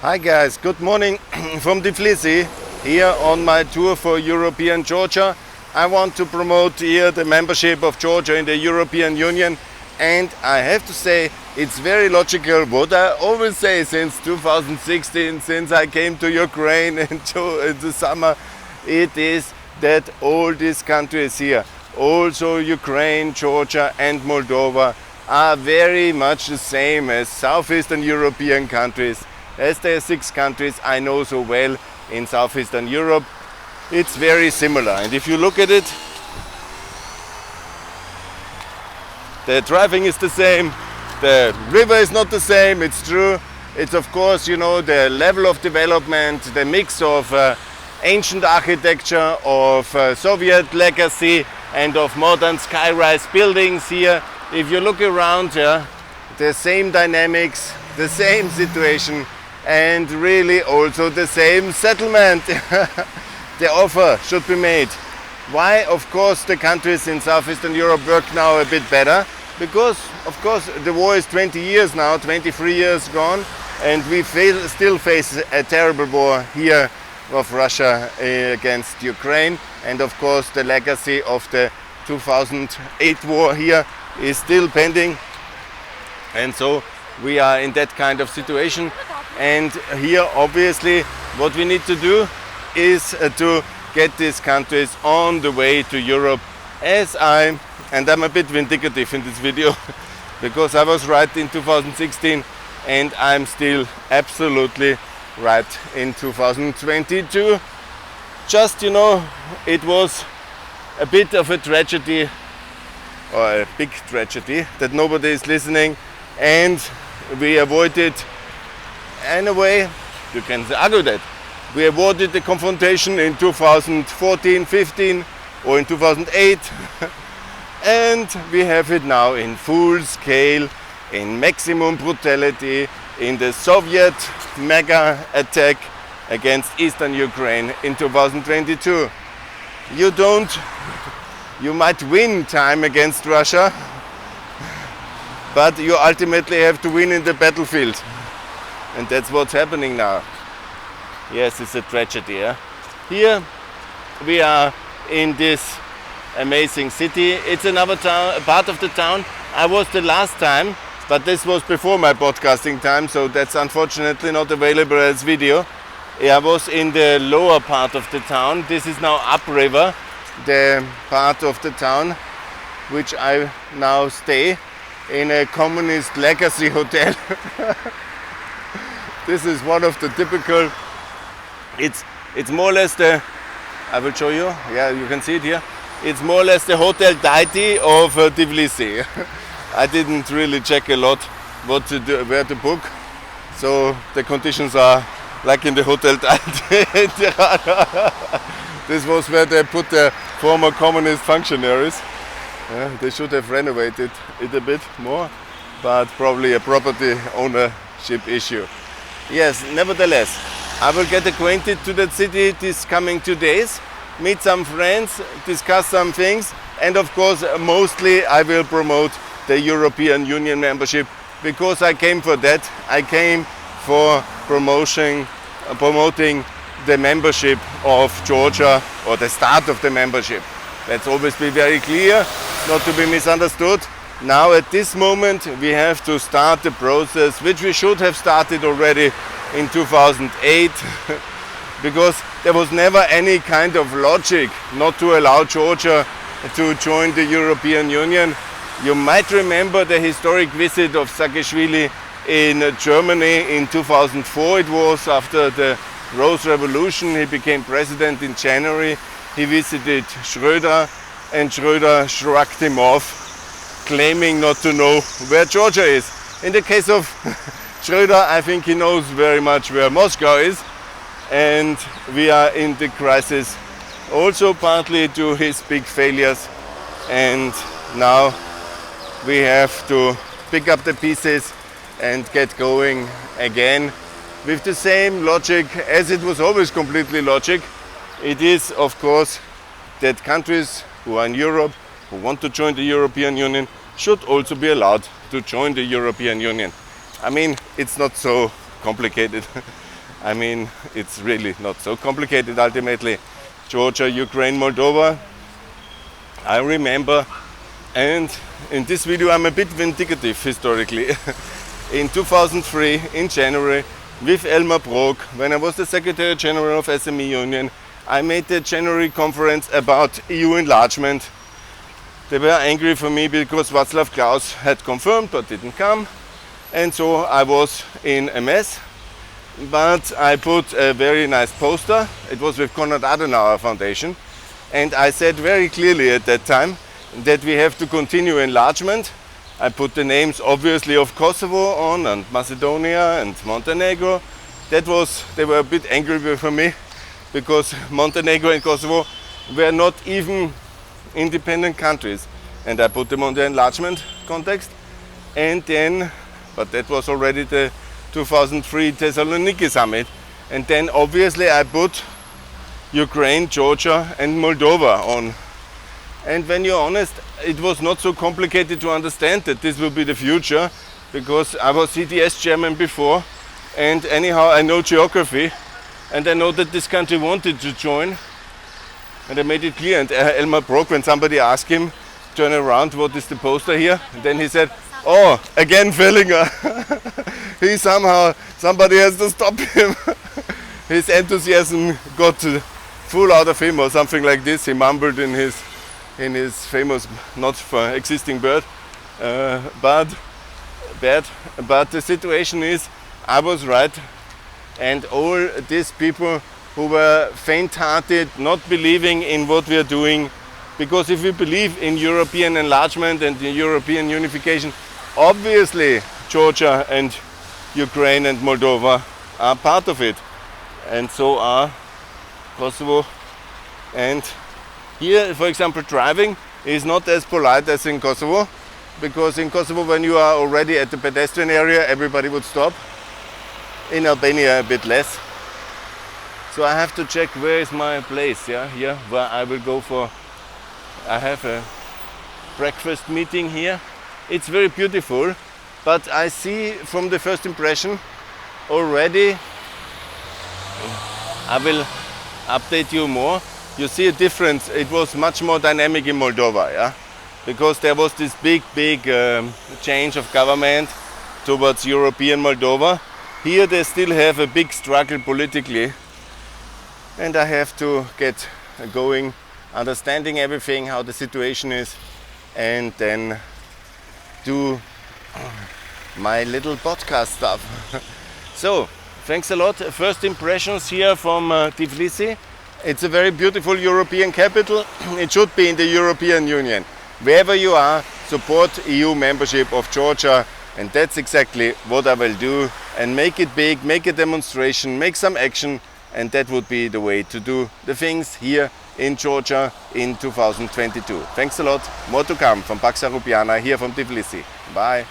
Hi guys, good morning from Tbilisi, here on my tour for European Georgia. I want to promote here the membership of Georgia in the European Union, and I have to say it's very logical what I always say since 2016, since I came to Ukraine in the summer. It is that all these countries here, also Ukraine, Georgia and Moldova, are very much the same as Southeastern European countries. As there are 6 countries I know so well in Southeastern Europe, it's very similar. And if you look at it, the driving is the same, the river is not the same, it's true. It's of course, you know, the level of development, the mix of ancient architecture, of Soviet legacy and of modern skyrise buildings here. If you look around here, the same dynamics, the same situation, and really also the same settlement. The offer should be made. Why? Of course the countries in Southeastern Europe work now a bit better, because of course the war is 20 years now, 23 years gone, and we still face a terrible war here of Russia against Ukraine, and of course the legacy of the 2008 war here is still pending, and so we are in that kind of situation. And here obviously what we need to do is to get these countries on the way to Europe, and I'm a bit vindicative in this video because I was right in 2016 and I'm still absolutely right in 2022. Just, you know, it was a bit of a tragedy, or a big tragedy, that nobody is listening, and we avoided, in a way, you can argue that, we avoided the confrontation in 2014, 15 or in 2008 and we have it now in full scale, in maximum brutality, in the Soviet mega attack against Eastern Ukraine in 2022. You might win time against Russia, but you ultimately have to win in the battlefield. And that's what's happening now. Yes, it's a tragedy. Yeah? Here we are in this amazing city. It's another town, a part of the town. I was the last time, but this was before my podcasting time, so that's unfortunately not available as video. I was in the lower part of the town. This is now upriver, the part of the town which I now stay in, a communist legacy hotel. This is one of the typical, it's more or less the, I will show you, yeah, you can see it here. It's more or less the Hotel Deity of Tbilisi. I didn't really check a lot what to do, where to book, so the conditions are like in the Hotel Deity. This was where they put the former communist functionaries. They should have renovated it a bit more, but probably a property ownership issue. Yes, nevertheless, I will get acquainted to that city these coming 2 days, meet some friends, discuss some things, and of course mostly I will promote the European Union membership, because I came for that. I came for promoting the membership of Georgia, or the start of the membership. Let's always be very clear, not to be misunderstood. Now at this moment we have to start the process, which we should have started already in 2008, because there was never any kind of logic not to allow Georgia to join the European Union. You might remember the historic visit of Saakashvili in Germany in 2004. It was after the Rose Revolution. He became president in January. He visited Schröder, and Schröder shrugged him off, claiming not to know where Georgia is. In the case of Schröder, I think he knows very much where Moscow is, and we are in the crisis also partly to his big failures, and now we have to pick up the pieces and get going again with the same logic as it was always completely logic. It is, of course, that countries who are in Europe, who want to join the European Union, should also be allowed to join the European Union. I mean, it's not so complicated. I mean, it's really not so complicated ultimately. Georgia, Ukraine, Moldova, I remember, and in this video I'm a bit vindicative historically. In 2003, in January, with Elmar Brok, when I was the Secretary General of SME Union, I made the January conference about EU enlargement. They were angry for me because Václav Klaus had confirmed but didn't come, and so I was in a mess. But I put a very nice poster. It was with Konrad Adenauer Foundation, and I said very clearly at that time that we have to continue enlargement. I put the names obviously of Kosovo on, and Macedonia and Montenegro. They were a bit angry with me because Montenegro and Kosovo were not even independent countries, and I put them on the enlargement context. And then, but that was already the 2003 Thessaloniki summit, and then obviously I put Ukraine, Georgia and Moldova on. And when you're honest, it was not so complicated to understand that this will be the future, because I was CDS chairman before, and anyhow I know geography, and I know that this country wanted to join, and I made it clear. And Elmar Brok, when somebody asked him, turn around, what is the poster here? And then he said, oh, again Fellinger. Somebody has to stop him. His enthusiasm got full out of him or something like this. He mumbled in his famous, not for existing bird, but the situation is, I was right, and all these people who were faint-hearted, not believing in what we are doing, because if we believe in European enlargement and in European unification, obviously Georgia and Ukraine and Moldova are part of it, and so are Kosovo. And here, for example, driving is not as polite as in Kosovo, because in Kosovo, when you are already at the pedestrian area, everybody would stop. In Albania, a bit less. So I have to check where is my place, here where I will go for. I have a breakfast meeting here. It's very beautiful, but I see from the first impression already, I will update you more. You see a difference. It was much more dynamic in Moldova, because there was this big change of government towards European Moldova. Here they still have a big struggle politically, and I have to get going, understanding everything, how the situation is, and then do my little podcast stuff. So, thanks a lot. First impressions here from Tbilisi. It's a very beautiful European capital. It should be in the European Union. Wherever you are, support EU membership of Georgia, and that's exactly what I will do. And make it big, make a demonstration, make some action, and that would be the way to do the things here in Georgia in 2022. Thanks a lot. More to come from Pax Europiana here from Tbilisi. Bye.